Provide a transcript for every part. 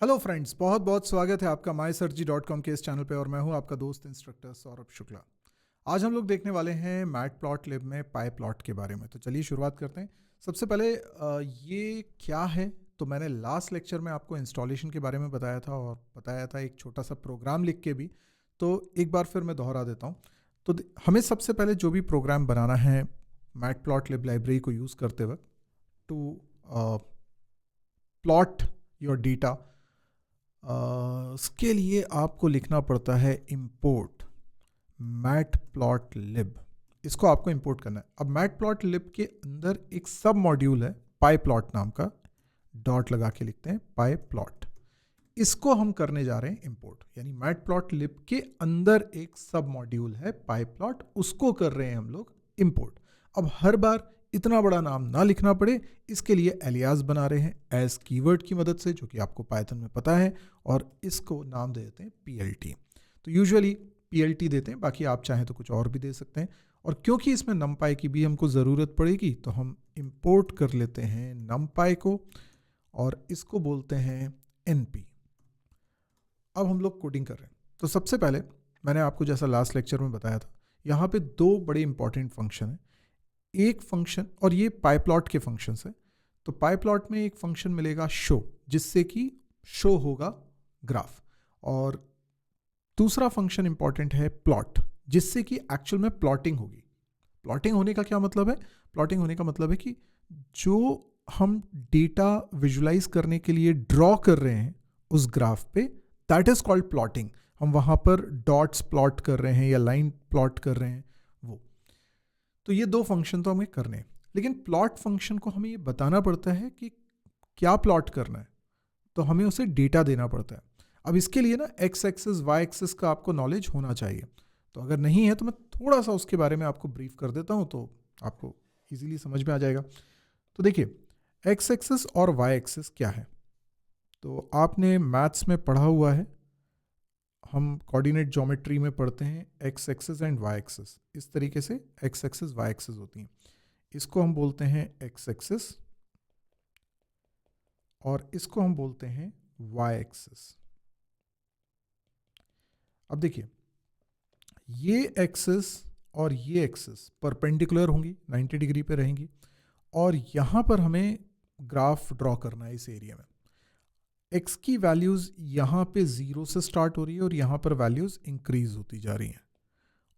Hello friends, बहुत बहुत स्वागत है आपका mysearchy.com के इस चैनल पे और मैं हूं आपका दोस्त इंस्ट्रक्टर सौरभ शुक्ला। आज हम लोग देखने वाले हैं मैटप्लॉटलिब में पाई प्लॉट के बारे में। तो चलिए शुरुआत करते हैं। सबसे पहले ये क्या है? तो मैंने लास्ट लेक्चर में आपको इंस्टॉलेशन के बारे में बताया था और बताया था एक छोटा सा प्रोग्राम लिख के भी। तो एक बार फिर मैं दोहरा देता हूँ। तो हमें सबसे पहले जो भी प्रोग्राम बनाना है मैटप्लॉटलिब लाइब्रेरी को यूज़ करते वक्त टू प्लॉट योर डेटा, इसके लिए आपको लिखना पड़ता है import matplotlib। इसको आपको इंपोर्ट करना है। अब मैटप्लॉटलिब के अंदर एक सब मॉड्यूल है पाईप्लॉट नाम का, डॉट लगा के लिखते हैं पाईप्लॉट। इसको हम करने जा रहे हैं इंपोर्ट, यानी मैटप्लॉटलिब के अंदर एक सब मॉड्यूल है पाईप्लॉट, उसको कर रहे हैं हम लोग इंपोर्ट। अब हर बार इतना बड़ा नाम ना लिखना पड़े, इसके लिए एलियास बना रहे हैं एज कीवर्ड की मदद से, जो कि आपको पाइथन में पता है, और इसको नाम दे देते हैं PLT। तो यूजुअली PLT देते हैं, बाकी आप चाहें तो कुछ और भी दे सकते हैं। और क्योंकि इसमें numpy की भी हमको ज़रूरत पड़ेगी, तो हम इंपोर्ट कर लेते हैं numpy को और इसको बोलते हैं NP। अब हम लोग कोडिंग कर रहे हैं। तो सबसे पहले मैंने आपको जैसा लास्ट लेक्चर में बताया था, यहाँ पे दो बड़े इंपॉर्टेंट फंक्शन हैं। एक फंक्शन, और ये पाईप्लॉट के फंक्शंस है, तो पाईप्लॉट में एक फंक्शन मिलेगा शो, जिससे कि शो होगा ग्राफ, और दूसरा फंक्शन इंपॉर्टेंट है प्लॉट, जिससे कि एक्चुअल में प्लॉटिंग होगी। प्लॉटिंग होने का क्या मतलब है? प्लॉटिंग होने का मतलब है कि जो हम डेटा विजुलाइज करने के लिए ड्रॉ कर रहे हैं उस ग्राफ पे, दैट इज कॉल्ड प्लॉटिंग। हम वहां पर डॉट्स प्लॉट कर रहे हैं या लाइन प्लॉट कर रहे हैं, वो। तो ये दो फंक्शन तो हमें करने हैं, लेकिन प्लॉट फंक्शन को हमें ये बताना पड़ता है कि क्या प्लॉट करना है, तो हमें उसे डेटा देना पड़ता है। अब इसके लिए ना एक्स एक्सिस वाई एक्सिस का आपको नॉलेज होना चाहिए। तो अगर नहीं है तो मैं थोड़ा सा उसके बारे में आपको ब्रीफ कर देता हूँ, तो आपको इजीली समझ में आ जाएगा। तो देखिए, एक्स एक्सिस और वाई एक्सिस क्या है, तो आपने मैथ्स में पढ़ा हुआ है, हम कोऑर्डिनेट ज्योमेट्री में पढ़ते हैं X axis and Y axis. इस तरीके से एक्स एक्सिस वाई एक्सिस होती हैं। इसको हम बोलते हैं एक्स एक्सिस और इसको हम बोलते हैं वाई एक्सिस। अब देखिए, ये एक्सिस और ये एक्सिस परपेंडिकुलर होंगी, 90 डिग्री पे रहेंगी, और यहाँ पर हमें ग्राफ ड्रॉ करना है इस एरिया में। एक्स की वैल्यूज़ यहाँ पे 0 से स्टार्ट हो रही है और यहाँ पर वैल्यूज़ इंक्रीज होती जा रही हैं,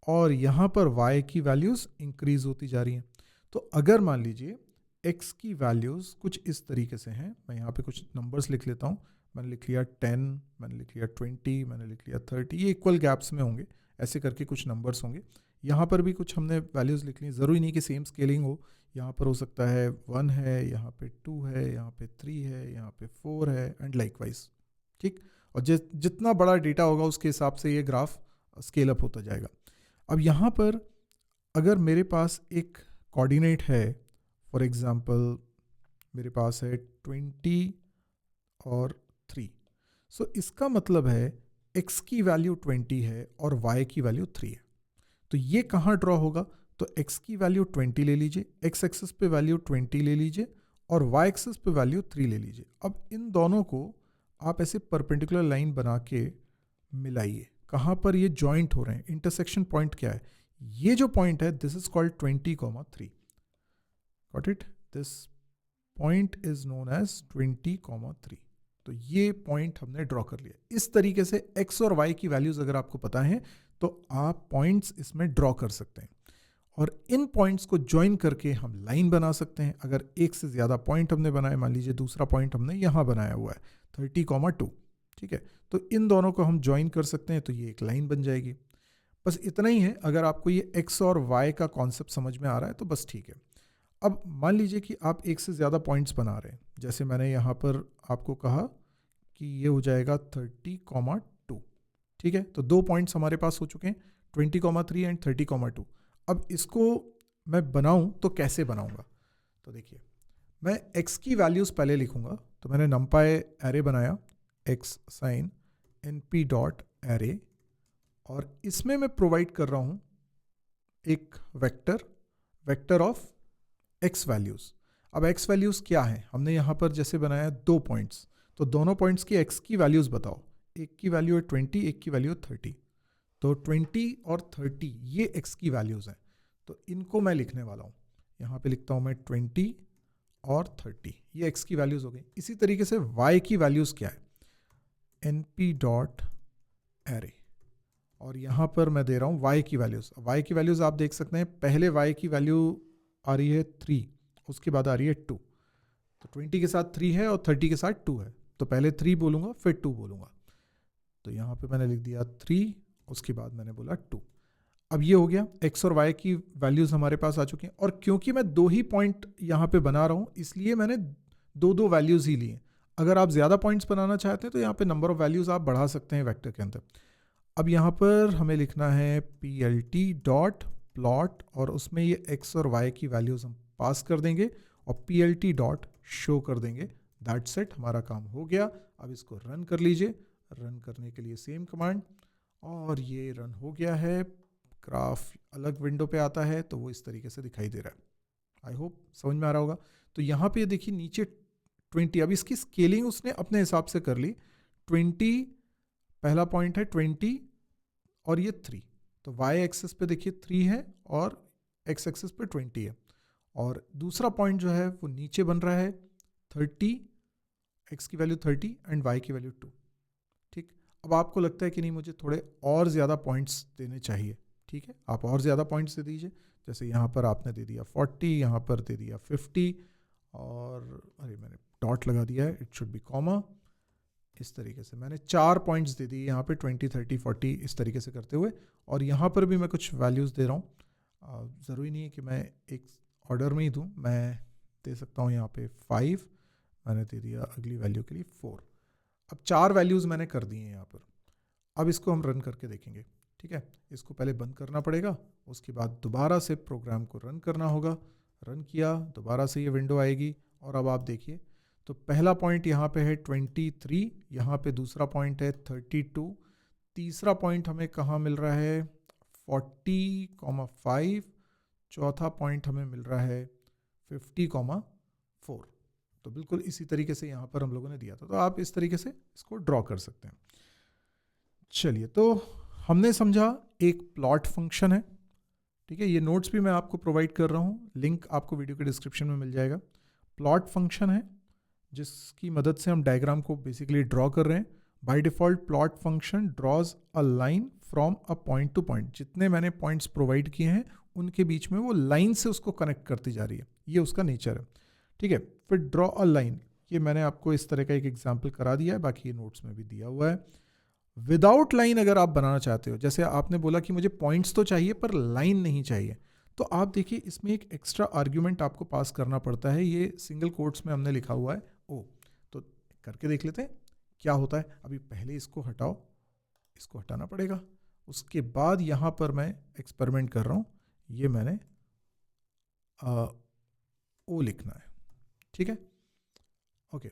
और यहाँ पर y की वैल्यूज़ इंक्रीज होती जा रही हैं। तो अगर मान लीजिए x की वैल्यूज़ कुछ इस तरीके से हैं, मैं यहाँ पे कुछ नंबर्स लिख लेता हूँ। मैंने लिख लिया 10, मैंने लिख लिया 20, मैंने लिख लिया 30, ये इक्वल गैप्स में होंगे, ऐसे करके कुछ नंबर्स होंगे। यहाँ पर भी कुछ हमने वैल्यूज़ लिख ली, ज़रूरी नहीं कि सेम स्केलिंग हो। यहाँ पर हो सकता है 1 है, यहाँ पे 2 है, यहाँ पे 3 है, यहाँ पे 4 है, एंड लाइकवाइज। ठीक, और जितना बड़ा डेटा होगा उसके हिसाब से ये ग्राफ स्केल अप होता जाएगा। अब यहाँ पर अगर मेरे पास एक कोऑर्डिनेट है, फॉर एग्जांपल मेरे पास है 20 और 3, सो इसका मतलब है x की वैल्यू 20 है और y की वैल्यू 3 है। तो ये कहाँ ड्रॉ होगा? तो x की वैल्यू 20 ले लीजिए, x एक्सिस पे वैल्यू 20 ले लीजिए और y एक्सिस पे वैल्यू 3 ले लीजिए। अब इन दोनों को आप ऐसे परपेंडिकुलर लाइन बना के मिलाइए। कहाँ पर ये जॉइंट हो रहे हैं? इंटरसेक्शन पॉइंट क्या है? ये जो पॉइंट है, this is called 20,3। Got it? This point is known as 20,3। तो ये पॉइंट हमने ड्रॉ कर लिया। इस तरीके से x और y की वैल्यूज अगर आपको पता है तो आप पॉइंट्स इसमें ड्रॉ कर सकते हैं, और इन पॉइंट्स को ज्वाइन करके हम लाइन बना सकते हैं। अगर एक से ज़्यादा पॉइंट हमने बनाए, मान लीजिए दूसरा पॉइंट हमने यहाँ बनाया हुआ है 30,2, ठीक है, तो इन दोनों को हम ज्वाइन कर सकते हैं, तो ये एक लाइन बन जाएगी। बस इतना ही है। अगर आपको ये x और y का कॉन्सेप्ट समझ में आ रहा है तो बस ठीक है। अब मान लीजिए कि आप एक से ज़्यादा पॉइंट्स बना रहे हैं, जैसे मैंने यहाँ पर आपको कहा कि ये हो जाएगा 30,2, ठीक है। तो दो पॉइंट्स हमारे पास हो चुके हैं, 20,3 एंड 30,2। अब इसको मैं बनाऊं तो कैसे बनाऊंगा? तो देखिए, मैं x की वैल्यूज़ पहले लिखूंगा। तो मैंने numpy एरे बनाया, x sign np dot array, और इसमें मैं प्रोवाइड कर रहा हूं एक वेक्टर ऑफ x वैल्यूज़। अब x वैल्यूज़ क्या है? हमने यहाँ पर जैसे बनाया 2 पॉइंट्स, तो दोनों पॉइंट्स की x की वैल्यूज़ बताओ। एक की वैल्यू है 20, एक की वैल्यू है 30। तो 20 और 30 ये x की वैल्यूज़ हैं, तो इनको मैं लिखने वाला हूँ। यहाँ पे लिखता हूँ मैं 20 और 30, ये x की वैल्यूज़ हो गई। इसी तरीके से y की वैल्यूज़ क्या है, np डॉट एरे, और यहाँ पर मैं दे रहा हूँ y की वैल्यूज़। y की वैल्यूज़ आप देख सकते हैं, पहले y की वैल्यू आ रही है 3, उसके बाद आ रही है 2। तो 20 के साथ 3 है और 30 के साथ 2 है, तो पहले 3 बोलूँगा फिर 2 बोलूँगा। तो यहाँ पे मैंने लिख दिया 3, उसके बाद मैंने बोला 2। अब ये हो गया, x और y की वैल्यूज़ हमारे पास आ चुकी हैं। और क्योंकि मैं 2 ही पॉइंट यहाँ पे बना रहा हूँ, इसलिए मैंने 2 वैल्यूज़ ही लिए। अगर आप ज़्यादा पॉइंट्स बनाना चाहते हैं तो यहाँ पे नंबर ऑफ़ वैल्यूज़ आप बढ़ा सकते हैं वेक्टर के अंदर। अब यहाँ पर हमें लिखना है plt डॉट प्लॉट, और उसमें ये x और y की वैल्यूज़ हम पास कर देंगे और plt डॉट शो कर देंगे। दैट्स इट, हमारा काम हो गया। अब इसको रन कर लीजिए। रन करने के लिए सेम कमांड, और ये रन हो गया है। ग्राफ अलग विंडो पे आता है तो वो इस तरीके से दिखाई दे रहा है। आई होप समझ में आ रहा होगा। तो यहाँ पे देखिए नीचे 20, अब इसकी स्केलिंग उसने अपने हिसाब से कर ली। 20 पहला पॉइंट है 20 और ये 3, तो y एक्सिस पे देखिए 3 है और x एक्सिस पे 20 है। और दूसरा पॉइंट जो है वो नीचे बन रहा है 30, x की वैल्यू 30 एंड y की वैल्यू 2। ठीक, अब आपको लगता है कि नहीं मुझे थोड़े और ज़्यादा पॉइंट्स देने चाहिए, ठीक है, आप और ज़्यादा पॉइंट्स दे दीजिए। जैसे यहाँ पर आपने दे दिया 40, यहाँ पर दे दिया 50, और अरे मैंने डॉट लगा दिया है, इट शुड बी कॉमा। इस तरीके से मैंने 4 पॉइंट्स दे दिए यहाँ पे 20, 30, 40 इस तरीके से करते हुए। और यहाँ पर भी मैं कुछ वैल्यूज़ दे रहा हूँ। ज़रूरी नहीं है कि मैं एक ऑर्डर में ही दूँ, मैं दे सकता हूँ यहाँ पे 5, मैंने दे दिया अगली वैल्यू के लिए 4। अब 4 वैल्यूज़ मैंने कर दी हैं यहाँ पर। अब इसको हम रन करके देखेंगे, ठीक है। इसको पहले बंद करना पड़ेगा, उसके बाद दोबारा से प्रोग्राम को रन करना होगा। रन किया, दोबारा से ये विंडो आएगी, और अब आप देखिए तो पहला पॉइंट यहाँ पे है 23, यहाँ पे दूसरा पॉइंट है 32, तीसरा पॉइंट हमें कहाँ मिल रहा है 40,5, चौथा पॉइंट हमें मिल रहा है 50,4। तो बिल्कुल इसी तरीके से यहाँ पर हम लोगों ने दिया था। तो आप इस तरीके से इसको ड्रॉ कर सकते हैं। चलिए, तो हमने समझा एक प्लॉट फंक्शन है, ठीक है। ये नोट्स भी मैं आपको प्रोवाइड कर रहा हूँ, लिंक आपको वीडियो के डिस्क्रिप्शन में मिल जाएगा। प्लॉट फंक्शन है जिसकी मदद से हम डायग्राम को बेसिकली ड्रॉ कर रहे हैं। By default plot function draws a line from a point two point. जितने मैंने पॉइंट्स प्रोवाइड किए हैं उनके बीच में वो लाइन से उसको कनेक्ट करती जा रही है, ये उसका नेचर है, ठीक है। फिर ड्रॉ अ लाइन, ये मैंने आपको इस तरह का एक एग्जाम्पल करा दिया है, बाकी ये नोट्स में भी दिया हुआ है। विदाउट लाइन अगर आप बनाना चाहते हो, जैसे आपने बोला कि मुझे पॉइंट्स तो चाहिए पर लाइन नहीं चाहिए, तो आप देखिए इसमें एक एक्स्ट्रा आर्ग्यूमेंट आपको पास करना पड़ता है। ये सिंगल कोट्स में हमने लिखा हुआ है ओ, तो करके देख लेते हैं क्या होता है। अभी पहले इसको हटाओ, इसको हटाना पड़ेगा। उसके बाद यहाँ पर मैं एक्सपेरिमेंट कर रहा हूँ, ये मैंने ओ लिखना है, ठीक है, okay.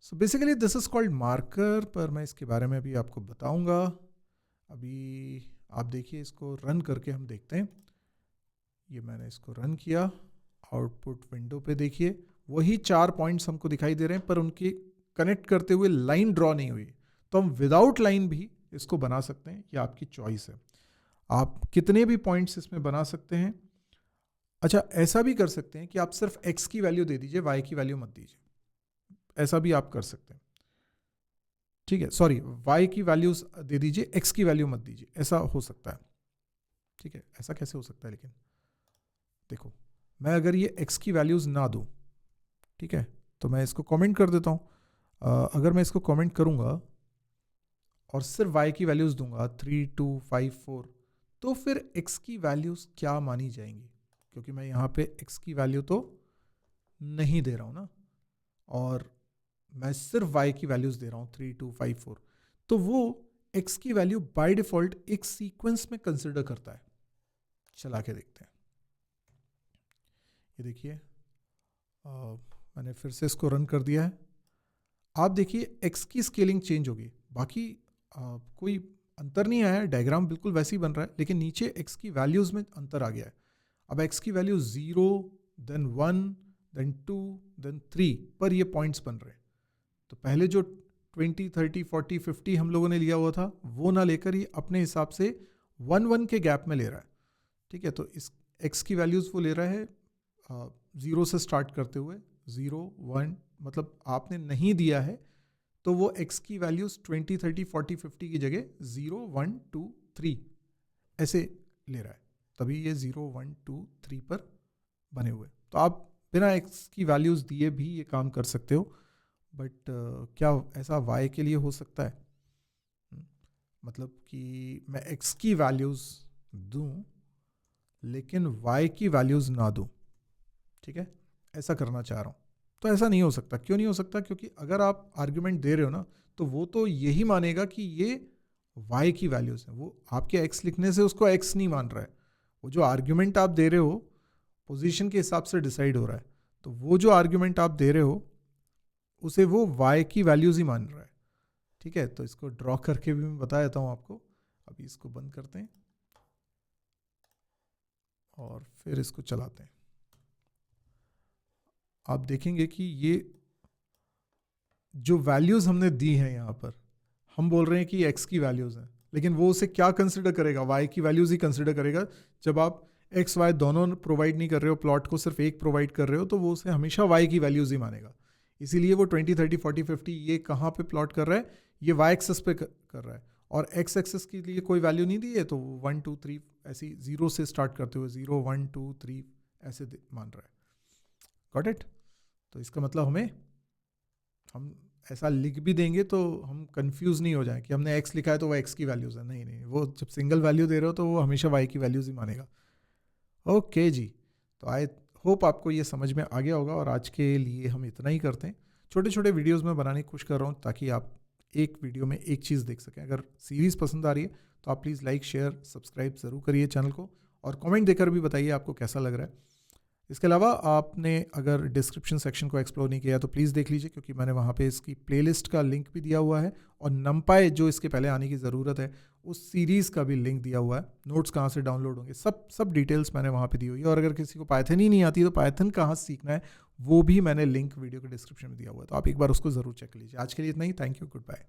So basically this is called marker, पर मैं इसके बारे में भी आपको बताऊंगा। अभी आप देखिए, इसको रन करके हम देखते हैं। ये मैंने इसको रन किया, आउटपुट विंडो पे देखिए वही 4 पॉइंट्स हमको दिखाई दे रहे हैं, पर उनकी कनेक्ट करते हुए लाइन ड्रॉ नहीं हुई। तो हम विदाउट लाइन भी इसको बना सकते हैं, ये आपकी चॉइस है, आप कितने भी पॉइंट्स इसमें बना सकते हैं। अच्छा, ऐसा भी कर सकते हैं कि आप सिर्फ x की वैल्यू दे दीजिए, y की वैल्यू मत दीजिए, ऐसा भी आप कर सकते हैं, ठीक है। सॉरी, y की वैल्यूज दे दीजिए, x की वैल्यू मत दीजिए, ऐसा हो सकता है, ठीक है। ऐसा कैसे हो सकता है, लेकिन देखो मैं अगर ये x की वैल्यूज ना दूं, ठीक है, तो मैं इसको कमेंट कर देता हूं। अगर मैं इसको कमेंट करूंगा और सिर्फ y की वैल्यूज दूंगा 3, 2, 5, 4, तो फिर x की वैल्यूज क्या मानी जाएंगी, क्योंकि मैं यहाँ पे x की वैल्यू तो नहीं दे रहा हूँ ना, और मैं सिर्फ y की वैल्यूज दे रहा हूँ 3, 2, 5, 4, तो वो x की वैल्यू बाय डिफॉल्ट एक सीक्वेंस में कंसिडर करता है। चला के देखते हैं, ये देखिए मैंने फिर से इसको रन कर दिया है। आप देखिए x की स्केलिंग चेंज होगी, बाकी कोई अंतर नहीं आया है, डायग्राम बिल्कुल वैसे ही बन रहा है, लेकिन नीचे x की वैल्यूज में अंतर आ गया है। अब x की वैल्यू 0, देन 1, देन 2, देन 3 पर ये पॉइंट्स बन रहे हैं। तो तो पहले जो 20, 30, 40, 50 हम लोगों ने लिया हुआ था वो ना लेकर ये अपने हिसाब से 1 के गैप में ले रहा है, ठीक है। तो इस x की वैल्यूज़ वो ले रहा है 0 से स्टार्ट करते हुए 0, 1, मतलब आपने नहीं दिया है तो वो x की वैल्यूज़ 20, 30, 40, 50 की जगह 0, 1, 2, 3 ऐसे ले रहा है, तभी ये 0, 1, 2, 3 पर बने हुए। तो आप बिना x की वैल्यूज़ दिए भी ये काम कर सकते हो, बट क्या ऐसा y के लिए हो सकता है? मतलब कि मैं x की वैल्यूज़ दूं लेकिन y की वैल्यूज़ ना दूं, ठीक है, ऐसा करना चाह रहा हूँ। तो ऐसा नहीं हो सकता। क्यों नहीं हो सकता? क्योंकि अगर आप आर्ग्यूमेंट दे रहे हो ना तो वो तो यही मानेगा कि ये y की वैल्यूज़ हैं, वो आपके x लिखने से उसको x नहीं मान रहा है। वो जो आर्ग्यूमेंट आप दे रहे हो पोजीशन के हिसाब से डिसाइड हो रहा है, तो वो जो आर्ग्यूमेंट आप दे रहे हो उसे वो y की वैल्यूज़ ही मान रहा है, ठीक है। तो इसको ड्रॉ करके भी मैं बता देता हूँ आपको। अभी इसको बंद करते हैं और फिर इसको चलाते हैं। आप देखेंगे कि ये जो वैल्यूज़ हमने दी हैं यहाँ पर, हम बोल रहे हैं कि x की वैल्यूज़ हैं, लेकिन वो उसे क्या कंसिडर करेगा? y की वैल्यूज़ ही कंसिडर करेगा। जब आप x y दोनों प्रोवाइड नहीं कर रहे हो, प्लॉट को सिर्फ एक प्रोवाइड कर रहे हो, तो वो उसे हमेशा y की वैल्यूज़ ही मानेगा। इसीलिए वो 20, 30, 40, 50 ये कहाँ पे प्लॉट कर रहा है? ये y एक्सेस पे कर रहा है, और x एक्सेस के लिए कोई वैल्यू नहीं दी है, तो 1, 2, 3 ऐसी 0 से स्टार्ट करते हुए 0, 1, 2, 3 ऐसे मान रहा है। Got it? तो इसका मतलब हम ऐसा लिख भी देंगे तो हम कंफ्यूज नहीं हो जाए कि हमने x लिखा है तो वो x की वैल्यूज़ है। नहीं, वो जब सिंगल वैल्यू दे रहे हो तो वो हमेशा y की वैल्यूज़ ही मानेगा। ओके जी, तो आई होप आपको ये समझ में आ गया होगा, और आज के लिए हम इतना ही करते हैं। छोटे छोटे वीडियोस में बनाने की कोशिश कर रहा हूँ ताकि आप एक वीडियो में एक चीज़ देख सकें। अगर सीरीज़ पसंद आ रही है तो आप प्लीज़ लाइक, शेयर, सब्सक्राइब ज़रूर करिए चैनल को, और कमेंट देकर भी बताइए आपको कैसा लग रहा है। इसके अलावा आपने अगर डिस्क्रिप्शन सेक्शन को एक्सप्लोर नहीं किया तो प्लीज़ देख लीजिए, क्योंकि मैंने वहाँ पे इसकी प्लेलिस्ट का लिंक भी दिया हुआ है, और नमपाई जो इसके पहले आने की ज़रूरत है उस सीरीज़ का भी लिंक दिया हुआ है। नोट्स कहाँ से डाउनलोड होंगे, सब डिटेल्स मैंने वहाँ पे दी हुई है। और अगर किसी को पाइथन ही नहीं आती तो पाइथन कहाँ से सीखना है वो भी मैंने लिंक वीडियो के डिस्क्रिप्शन में दिया हुआ है, तो आप एक बार उसको ज़रूर चेक लीजिए। आज के लिए इतना ही। Thank you, good bye.